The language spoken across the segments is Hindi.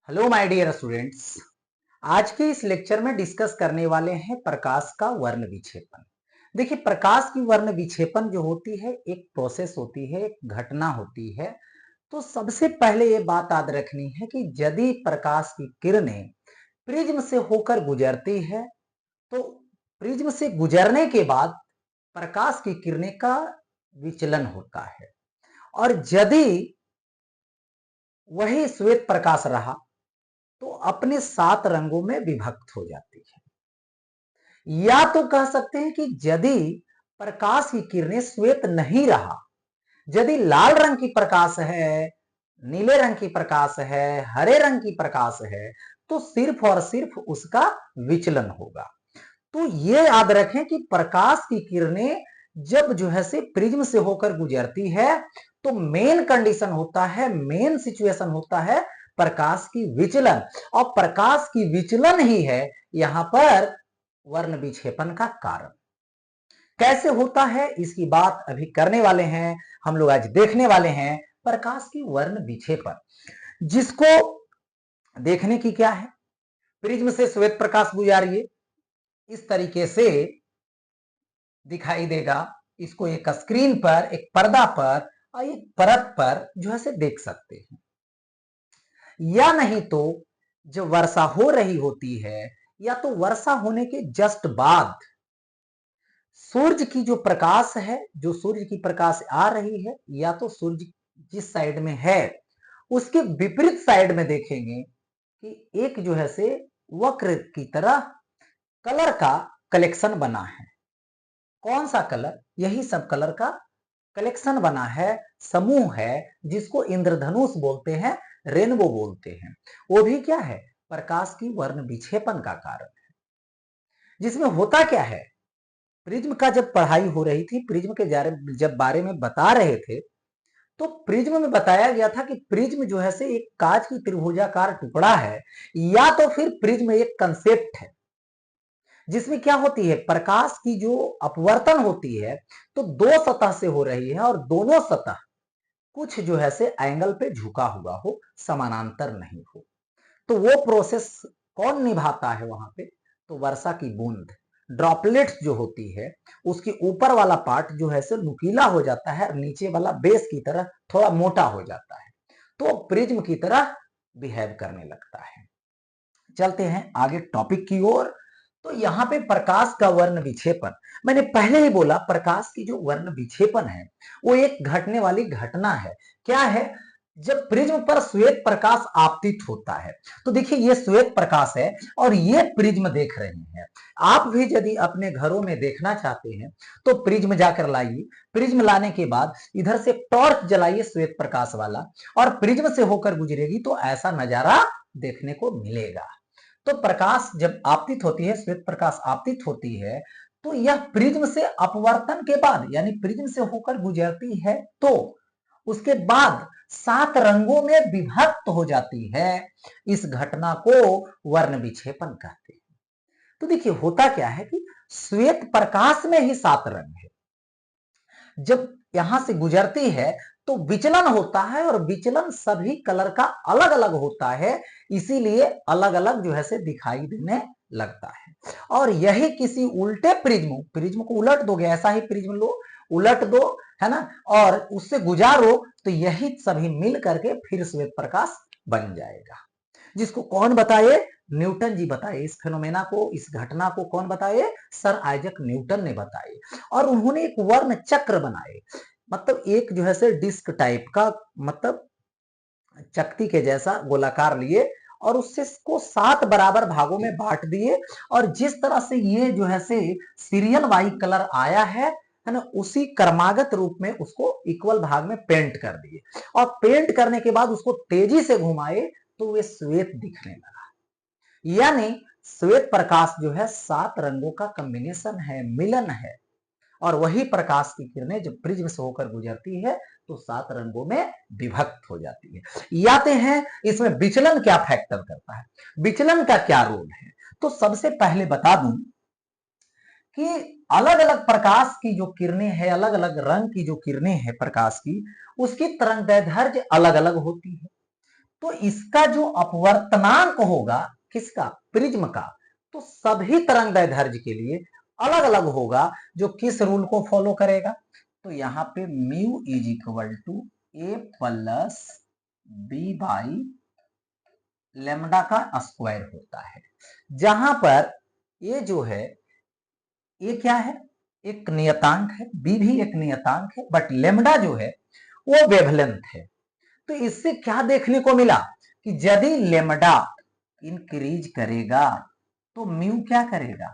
Hello my dear students. आज के इस लेक्चर में डिस्कस करने वाले हैं प्रकाश का वर्ण विक्षेपन। देखिए, प्रकाश की वर्ण विक्षेपन जो होती है एक प्रोसेस होती है, एक घटना होती है। तो सबसे पहले ये बात याद रखनी है कि यदि प्रकाश की किरणें प्रिज्म से होकर गुजरती है तो प्रिज्म से गुजरने के बाद प्रकाश की किरणें का विचलन होता है, और यदि वही श्वेत प्रकाश रहा तो अपने 7 रंगों में विभक्त हो जाती है। या तो कह सकते हैं कि यदि प्रकाश की किरणें श्वेत नहीं रहा, यदि लाल रंग की प्रकाश है, नीले रंग की प्रकाश है, हरे रंग की प्रकाश है, तो सिर्फ और सिर्फ उसका विचलन होगा। तो ये याद रखें कि प्रकाश की किरणें जब जो है से प्रिज्म से होकर गुजरती है तो मेन कंडीशन होता है, मेन सिचुएशन होता है प्रकाश की विचलन। और प्रकाश की विचलन ही है यहां पर वर्ण विक्षेपन का कारण। कैसे होता है इसकी बात अभी करने वाले हैं, हम लोग आज देखने वाले हैं प्रकाश की वर्ण विक्षेपन, जिसको देखने की क्या है, प्रिज्म से श्वेत प्रकाश गुजारिए, इस तरीके से दिखाई देगा। इसको एक स्क्रीन पर, एक पर्दा पर और एक परत पर जो है से देख सकते हैं। या नहीं तो जब वर्षा हो रही होती है या तो वर्षा होने के जस्ट बाद सूर्य की जो प्रकाश है, जो सूर्य की प्रकाश आ रही है, या तो सूर्य जिस साइड में है उसके विपरीत साइड में देखेंगे कि एक जो है से वक्र की तरह कलर का कलेक्शन बना है। कौन सा कलर? यही सब कलर का कलेक्शन बना है, समूह है, जिसको इंद्रधनुष बोलते हैं, रेनबो बोलते हैं। वो भी क्या है? प्रकाश की वर्ण विक्षेपन का कारण है। जिसमें होता क्या है, प्रिज्म का जब पढ़ाई हो रही थी, प्रिज्म के जब बारे में बता रहे थे, तो प्रिज्म में बताया गया था कि प्रिज्म जो है से एक कांच की त्रिभुजाकार टुकड़ा है, या तो फिर प्रिज्म एक कंसेप्ट है जिसमें क्या होती है, प्रकाश की जो अपवर्तन होती है तो दो सतह से हो रही है, और दोनों सतह कुछ जो है से एंगल पे झुका हुआ हो, समानांतर नहीं हो। तो वो प्रोसेस कौन निभाता है वहां पे? तो वर्षा की बूंद, ड्रॉपलेट्स जो होती है, उसके ऊपर वाला पार्ट जो है से नुकीला हो जाता है और नीचे वाला बेस की तरह थोड़ा मोटा हो जाता है, तो प्रिज्म की तरह बिहेव करने लगता है। चलते हैं आगे टॉपिक की ओर। तो यहाँ पे प्रकाश का वर्ण विक्षेपन, मैंने पहले ही बोला प्रकाश की जो वर्ण विक्षेपन है वो एक घटने वाली घटना है। क्या है? जब प्रिज्म पर श्वेत प्रकाश आपतित होता है, तो देखिए ये श्वेत प्रकाश है और ये प्रिज्म देख रहे हैं। आप भी यदि अपने घरों में देखना चाहते हैं तो प्रिज्म जाकर लाइए, प्रिज्म लाने के बाद इधर से टॉर्च जलाइए श्वेत प्रकाश वाला, और प्रिज्म से होकर गुजरेगी तो ऐसा नजारा देखने को मिलेगा। तो प्रकाश जब आपतित होती है, श्वेत प्रकाश आपतित होती है, तो यह प्रिज्म से अपवर्तन के बाद, यानी प्रिज्म से होकर गुजरती है, तो उसके बाद 7 रंगों में विभक्त हो जाती है। इस घटना को वर्ण विक्षेपन कहते हैं। तो देखिए होता क्या है कि श्वेत प्रकाश में ही 7 रंग है। जब यहां से गुजरती है तो विचलन होता है, और विचलन सभी कलर का अलग अलग होता है, इसीलिए अलग अलग जो है से दिखाई देने लगता है। और यही किसी उल्टे प्रिज्म, प्रिज्म को उलट दोगे, ऐसा ही प्रिज्म लो, उलट दो, है ना, और उससे गुजारो, तो यही सभी मिल करके फिर श्वेत प्रकाश बन जाएगा। जिसको कौन बताए? न्यूटन जी बताए। इस फेनोमेना को, इस घटना को कौन बताए? सर आइजक न्यूटन ने बताए। और उन्होंने एक वर्ण चक्र बनाए, मतलब एक जो है से डिस्क टाइप का, मतलब चकती के जैसा गोलाकार लिए, और उससे को 7 बराबर भागों में बांट दिए, और जिस तरह से ये जो है से सीरियल वाई कलर आया है ना, उसी क्रमागत रूप में उसको इक्वल भाग में पेंट कर दिए, और पेंट करने के बाद उसको तेजी से घुमाए तो वे श्वेत दिखने लगा। यानी श्वेत प्रकाश जो है 7 रंगों का कॉम्बिनेशन है, मिलन है, और वही प्रकाश की किरणें जब प्रिज्म से होकर गुजरती है तो 7 रंगों में विभक्त हो जाती है। आते हैं इसमें विचलन क्या फैक्टर करता है, विचलन का क्या रोल है। तो सबसे पहले बता दूं कि अलग अलग प्रकाश की जो किरणें हैं, अलग अलग रंग की जो किरणें हैं प्रकाश की, उसकी तरंगदैर्ध्य अलग अलग होती है। तो इसका जो अपवर्तनांक होगा किसका, प्रिज्म का, तो सभी तरंगदैर्ध्य के लिए अलग अलग होगा, जो किस रूल को फॉलो करेगा, तो यहाँ पे mu is equal to A plus B by lambda का स्क्वायर होता है, जहां पर ये जो है ये क्या है, एक नियतांक है, बी भी एक नियतांक है, बट लेमडा जो है वो वेवलेंथ है। तो इससे क्या देखने को मिला कि यदि लेमडा इंक्रीज करेगा तो म्यू क्या करेगा,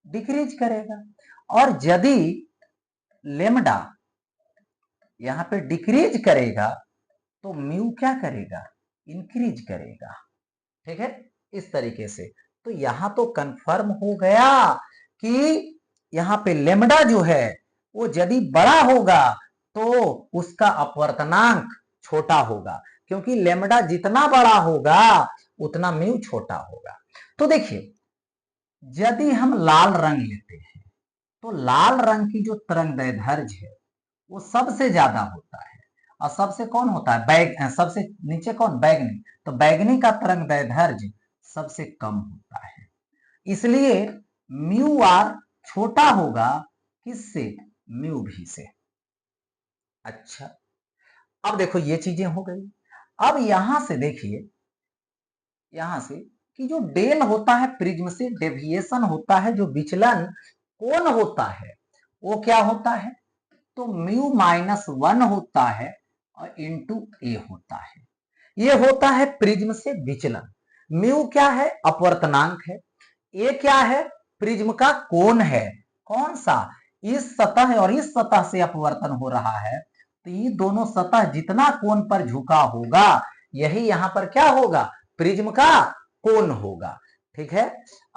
डिक्रीज करेगा, और यदि लेमडा यहां पे डिक्रीज करेगा तो म्यू क्या करेगा, इंक्रीज करेगा। ठीक है, इस तरीके से तो यहां तो कंफर्म हो गया कि यहां पे लेमडा जो है वो यदि बड़ा होगा तो उसका अपवर्तनांक छोटा होगा, क्योंकि लेमडा जितना बड़ा होगा उतना म्यू छोटा होगा। तो देखिए यदि हम लाल रंग लेते हैं तो लाल रंग की जो तरंगदैर्ध्य है वो सबसे ज्यादा होता है, और सबसे कौन होता है, सबसे नीचे कौन, बैगनी, तो बैगनी का तरंगदैर्ध्य सबसे कम होता है, इसलिए म्यू आर छोटा होगा किससे, म्यू भी से। अच्छा, अब देखो ये चीजें हो गई। अब यहां से देखिए, यहां से कि जो डेल होता है प्रिज्म से डेविएशन होता है, जो विचलन कोण होता है वो क्या होता है, तो म्यू माइनस 1 होता है और इंटू ए होता है, ये होता है प्रिज्म से विचलन। म्यू क्या है, अपवर्तनांक है, ए क्या है, प्रिज्म का कोण है, कौन सा, इस सतह और इस सतह से अपवर्तन हो रहा है, तो ये दोनों सतह जितना कोण पर झुका होगा यही यहां पर क्या होगा, प्रिज्म का कोण होगा। ठीक है,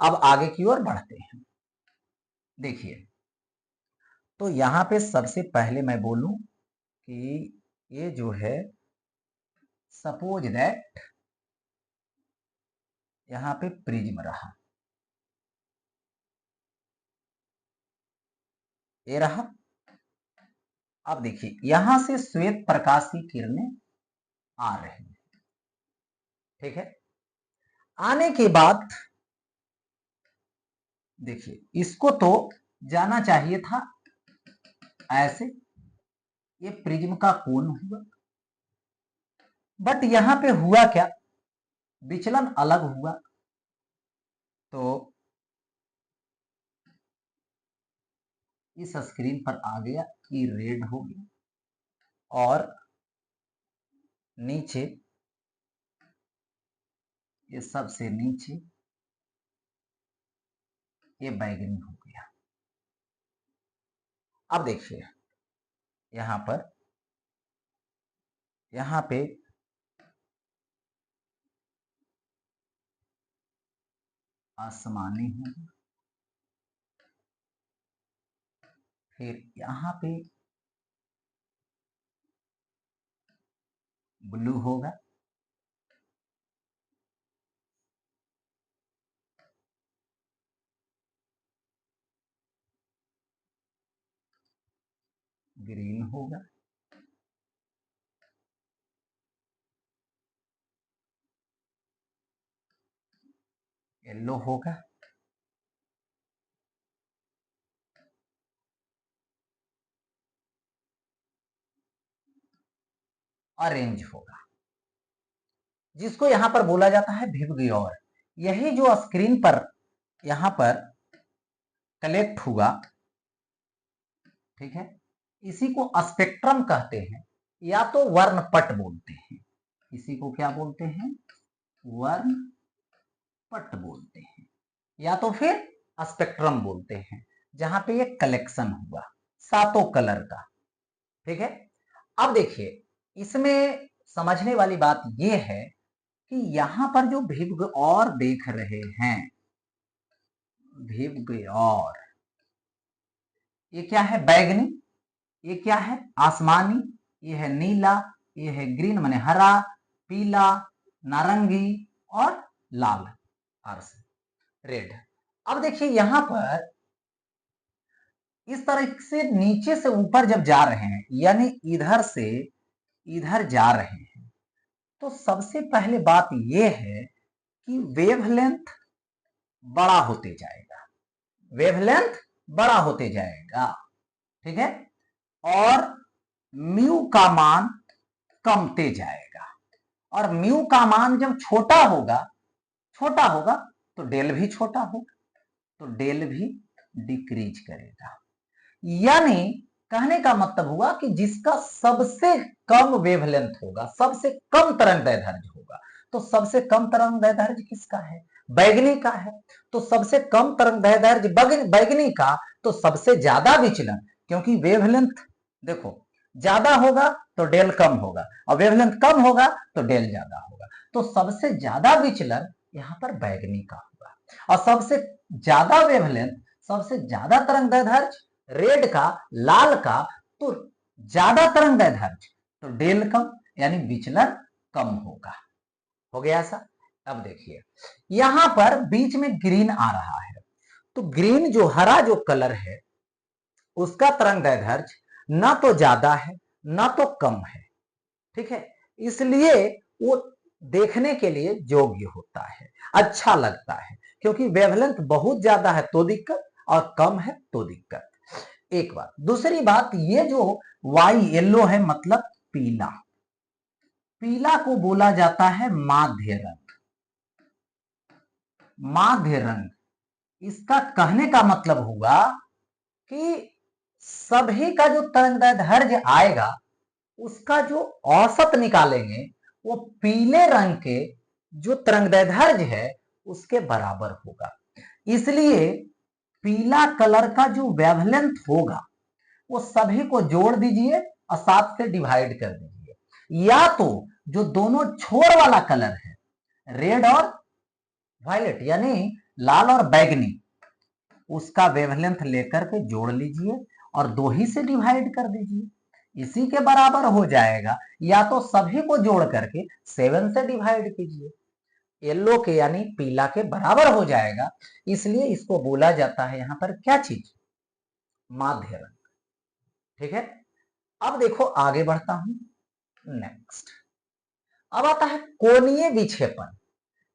अब आगे की ओर बढ़ते हैं। देखिए तो यहां पे सबसे पहले मैं बोलूं कि ये जो है सपोज दैट यहां पे प्रिज्म रहा, ये रहा। अब देखिए यहां से श्वेत प्रकाश की किरणें आ रही हैं, ठीक है, आने के बाद देखिए इसको तो जाना चाहिए था ऐसे, ये प्रिज्म का कोण हुआ, बट यहां पे हुआ क्या, विचलन अलग हुआ, तो इस स्क्रीन पर आ गया कि रेड हो गया और नीचे ये सबसे नीचे ये बैगनी हो गया। अब देखिए यहां पर, यहां पे आसमानी हो, फिर यहां पे ब्लू होगा, ग्रीन होगा, येलो होगा, ऑरेंज होगा, जिसको यहां पर बोला जाता है विबग्योर। यही जो स्क्रीन पर यहां पर कलेक्ट हुआ, ठीक है, इसी को स्पेक्ट्रम कहते हैं, या तो वर्णपट बोलते हैं, इसी को क्या बोलते हैं, वर्णपट बोलते हैं, या तो फिर स्पेक्ट्रम बोलते हैं, जहां पे ये कलेक्शन हुआ सातों कलर का। ठीक है, अब देखिए इसमें समझने वाली बात यह है कि यहां पर जो विबग्योर देख रहे हैं, विबग्योर, ये क्या है, बैगनी, ये क्या है, आसमानी, ये है नीला, ये है ग्रीन माने हरा, पीला, नारंगी और लाल, अर्स रेड। अब देखिए यहां पर इस तरह से नीचे से ऊपर जब जा रहे हैं, यानी इधर से इधर जा रहे हैं, तो सबसे पहले बात यह है कि वेवलेंथ बड़ा होते जाएगा, वेवलेंथ बड़ा होते जाएगा, ठीक है, और म्यू का मान कमते जाएगा, और म्यू का मान जब छोटा होगा तो डेल भी छोटा होगा, तो डेल भी डिक्रीज करेगा। यानी कहने का मतलब हुआ कि जिसका सबसे कम वेवलेंथ होगा, सबसे कम तरंगदैर्ध्य होगा, तो सबसे कम तरंगदैर्ध्य किसका है? बैगनी का है। तो सबसे कम तरंगदैर्ध्य बैगनी का, तो सबसे ज्यादा विचलन, क्योंकि वेवलेंथ देखो ज्यादा होगा तो डेल कम होगा, और वेवलेंथ कम होगा तो डेल ज्यादा होगा, तो सबसे ज्यादा विचलन यहां पर बैगनी का होगा, और सबसे ज्यादा वेवलेंथ, सबसे ज्यादा तरंगदैर्ध्य रेड का, लाल का, तो ज्यादा तरंगदैर्ध्य, तो डेल कम, यानी विचलन कम होगा। हो गया ऐसा? अब देखिए यहां पर बीच में ग्रीन आ रहा है, तो ग्रीन जो हरा जो कलर है उसका तरंगदैर्ध्य ना तो ज्यादा है ना तो कम है, ठीक है, इसलिए वो देखने के लिए योग्य होता है, अच्छा लगता है, क्योंकि वेवलेंथ बहुत ज्यादा है तो दिक्कत, और कम है तो दिक्कत। एक बात। दूसरी बात, ये जो वाई येलो है मतलब पीला, पीला को बोला जाता है माध्य रंग, माध्य रंग। इसका कहने का मतलब हुआ कि सभी का जो तरंगदैर्ध्य आएगा उसका जो औसत निकालेंगे वो पीले रंग के जो तरंगदैर्ध्य है उसके बराबर होगा। इसलिए पीला कलर का जो वेवलेंथ होगा वो सभी को जोड़ दीजिए और 7 से डिवाइड कर दीजिए, या तो जो दोनों छोर वाला कलर है रेड और वायलेट यानी लाल और बैगनी, उसका वेवलेंथ लेकर के जोड़ लीजिए और 2 ही से डिवाइड कर दीजिए, इसी के बराबर हो जाएगा, या तो सभी को जोड़ करके 7 से डिवाइड कीजिए, येलो के यानी पीला के बराबर हो जाएगा। इसलिए इसको बोला जाता है यहां पर क्या चीज? माध्य रंग, ठीक है। अब देखो आगे बढ़ता हूं, नेक्स्ट अब आता है कोणीय विक्षेपण,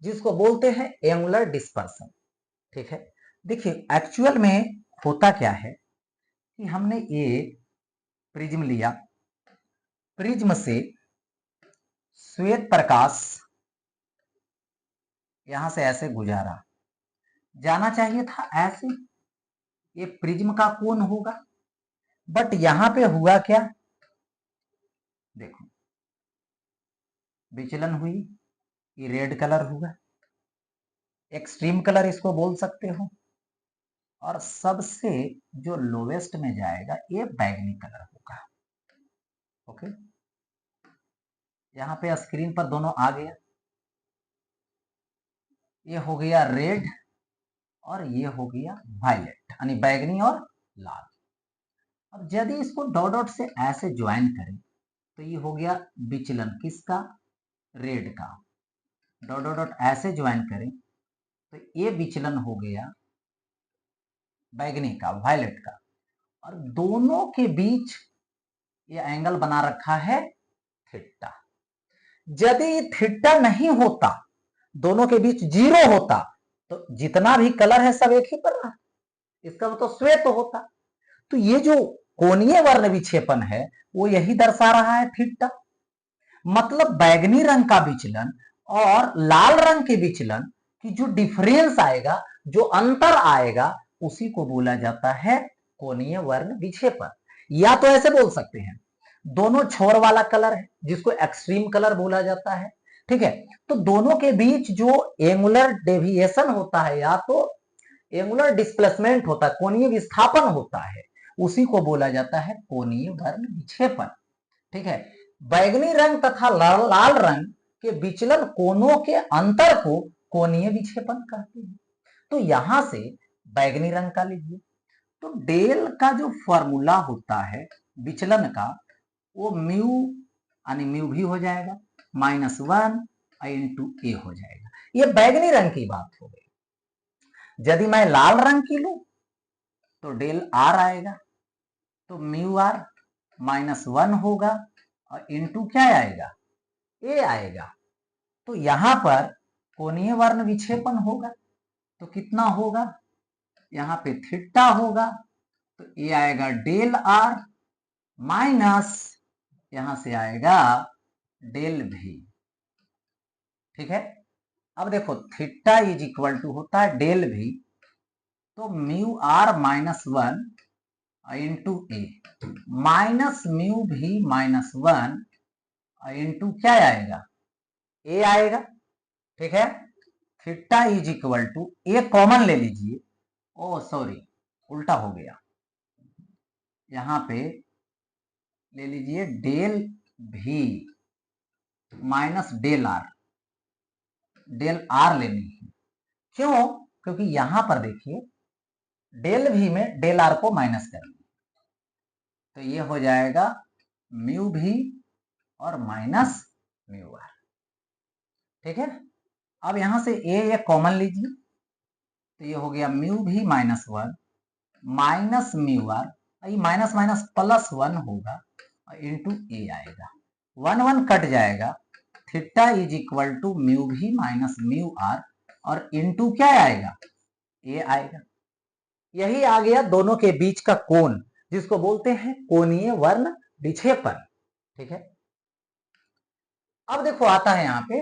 जिसको बोलते हैं एंगुलर डिस्पर्सन, ठीक है। देखिए एक्चुअल में होता क्या है कि हमने एक प्रिज्म लिया, प्रिज्म से श्वेत प्रकाश यहां से ऐसे गुजारा, जाना चाहिए था ऐसे, ये प्रिज्म का कोण होगा, बट यहां पे हुआ क्या, देखो विचलन हुई, ये रेड कलर हुआ, एक्सट्रीम कलर इसको बोल सकते हो, और सबसे जो लोवेस्ट में जाएगा ये बैगनी कलर होगा। ओके, यहां पे स्क्रीन पर दोनों आ गया, ये हो गया रेड और ये हो गया वायलेट, यानी बैगनी और लाल। अब यदि इसको डॉट डॉट से ऐसे ज्वाइन करें तो ये हो गया विचलन किसका? रेड का। डॉट डॉट डॉट ऐसे ज्वाइन करें तो ये विचलन हो गया बैगनी का, वायलेट का, और दोनों के बीच ये एंगल बना रखा है थीटा। यदि थीटा नहीं होता, दोनों के बीच 0 होता, तो जितना भी कलर है सब एक ही पर रहा, इसका मतलब श्वेत होता। तो ये जो कोणीय वर्ण विक्षेपण है वो यही दर्शा रहा है थीटा, मतलब बैगनी रंग का विचलन और लाल रंग के विचलन की जो डिफरेंस आएगा, जो अंतर आएगा, उसी को बोला जाता है कोणीय वर्ण विक्षेपण। या तो ऐसे बोल सकते हैं, दोनों छोर वाला कलर है जिसको एक्सट्रीम कलर बोला जाता है, ठीक है, तो दोनों के बीच जो एंगुलर डेविएशन होता है या तो एंगुलर डिस्प्लेसमेंट होता है, कोणीय विस्थापन होता है, उसी को बोला जाता है कोणीय वर्ण विक्षेपण, ठीक है। बैगनी रंग तथा लाल रंग के विचलन कोणों के अंतर को कोणीय विक्षेपण कहते हैं। तो यहां से बैगनी रंग का लीजिए, तो डेल का जो फॉर्मूला होता है विचलन का वो म्यू, यानी म्यू भी हो जाएगा -1 इंटू ए हो जाएगा। ये बैगनी रंग की बात हो गई। यदि मैं लाल रंग की लूं तो डेल आर आएगा, तो म्यू आर -1 होगा और इंटू क्या आएगा, ए आएगा। तो यहां पर कोणीय वर्ण विक्षेपण होगा तो कितना होगा, यहां पे थीटा होगा तो ए आएगा डेल आर माइनस यहां से आएगा डेल भी। ठीक है, अब देखो थीटा इज इक्वल टू होता है डेल भी, तो mu R minus one into A minus mu भी माइनस वन इंटू क्या आएगा, ए आएगा। ठीक है, theta is equal to A common ले लीजिए, ओ सॉरी उल्टा हो गया, यहां पे ले लीजिए डेल भी माइनस डेल आर लेनी है। क्यों, क्योंकि यहां पर देखिए डेल भी में डेल आर को माइनस करेंगे तो ये हो जाएगा म्यू भी और माइनस म्यू आर। ठीक है, अब यहां से ए कॉमन लीजिए तो ये हो गया म्यू भी minus one minus mu R, ये माइनस माइनस प्लस वन होगा इंटू ए आएगा, वन वन कट जाएगा, theta is equal to mu भी माइनस म्यू आर और इंटू क्या आएगा, ए आएगा। यही आ गया दोनों के बीच का कोण, जिसको बोलते हैं कोणीय वर्ण विक्षेपण। ठीक है, अब देखो आता है यहां पे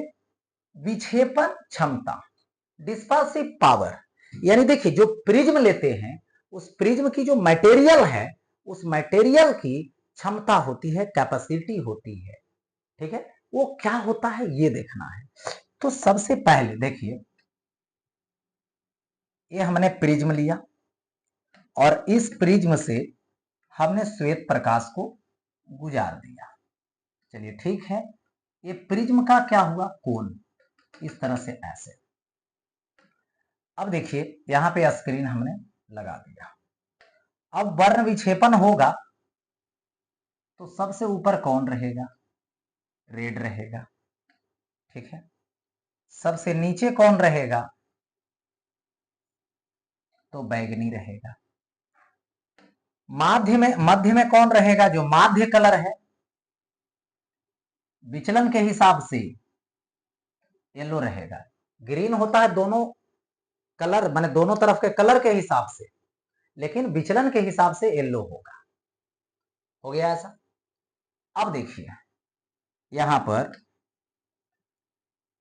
विक्षेपण क्षमता, डिस्पर्सिव पावर। यानी देखिए जो प्रिज्म लेते हैं उस प्रिज्म की जो मटेरियल है उस मटेरियल की क्षमता होती है, कैपेसिटी होती है। ठीक है, वो क्या होता है ये देखना है। तो सबसे पहले देखिए ये हमने प्रिज्म लिया और इस प्रिज्म से हमने श्वेत प्रकाश को गुजार दिया। चलिए ठीक है, ये प्रिज्म का क्या हुआ, कोण, इस तरह से ऐसे। अब देखिए यहां पे स्क्रीन हमने लगा दिया। अब वर्ण विक्षेपण होगा तो सबसे ऊपर कौन रहेगा, रेड रहेगा। ठीक है, सबसे नीचे कौन रहेगा, तो बैगनी रहेगा। मध्य में कौन रहेगा, जो माध्य कलर है, विचलन के हिसाब से येलो रहेगा। ग्रीन होता है दोनों कलर माने दोनों तरफ के कलर के हिसाब से, लेकिन विचलन के हिसाब से येलो होगा। हो गया ऐसा। अब देखिए यहां पर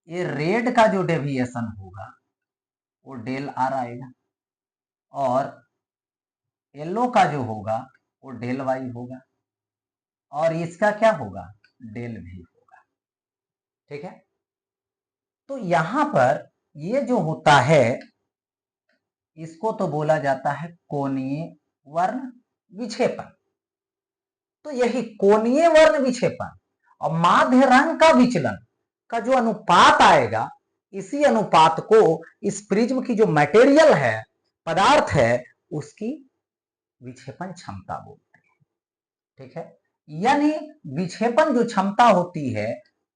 ये रेड का जो डेविएशन होगा वो डेल आर आएगा और येलो का जो होगा वो डेल वाई होगा और इसका क्या होगा, डेल भी होगा। ठीक है, तो यहां पर ये जो होता है इसको तो बोला जाता है कोणीय वर्ण विक्षेपण। तो यही कोणीय वर्ण विक्षेपण और माध्य रंग का विचलन का जो अनुपात आएगा, इसी अनुपात को इस प्रिज्म की जो मटेरियल है, पदार्थ है, उसकी विक्षेपण क्षमता बोलते हैं। ठीक है, यानी विक्षेपण जो क्षमता होती है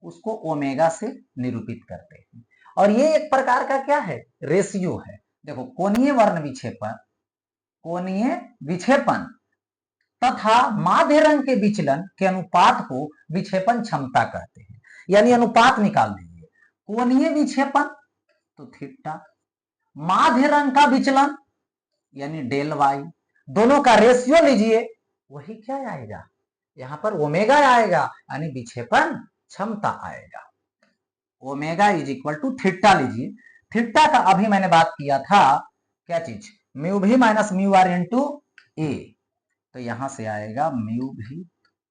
उसको ओमेगा से निरूपित करते हैं और ये एक प्रकार का क्या है, रेशियो है। देखो कोणीय वर्ण विक्षेपण, कोणीय विक्षेपण तथा माध्य रंग के विचलन के अनुपात को विक्षेपण क्षमता कहते हैं। यानी अनुपात निकाल दीजिए, कोणीय विक्षेपण तो थीटा, माध्य रंग का विचलन यानी डेल वाई, दोनों का रेशियो लीजिए, वही क्या आएगा, यहां पर ओमेगा आएगा, यानी विक्षेपण क्षमता आएगा। Omega is equal to theta लीजिए, थीटा का अभी मैंने बात किया था क्या चीज, म्यू भी माइनस म्यू आर इंटू ए, तो यहां से आएगा म्यू भी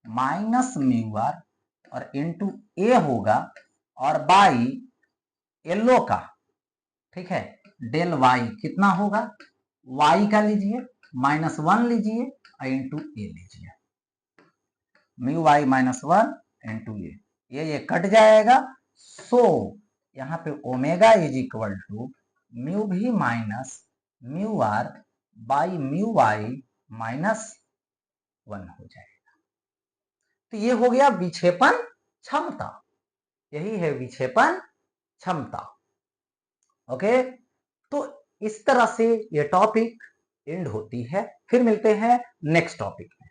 माइनस म्यू आर और इंटू ए होगा और बाई येलो का, ठीक है, डेल वाई कितना होगा, वाई का लीजिए माइनस वन लीजिए इंटू ए लीजिए, mu y minus one into a, ये कट जाएगा। सो यहां पे omega is equal to mu भी minus mu r by mu y minus one हो जाएगा। तो ये हो गया विक्षेपण क्षमता, यही है विक्षेपण क्षमता। ओके, तो इस तरह से ये टॉपिक एंड होती है। फिर मिलते हैं नेक्स्ट टॉपिक में।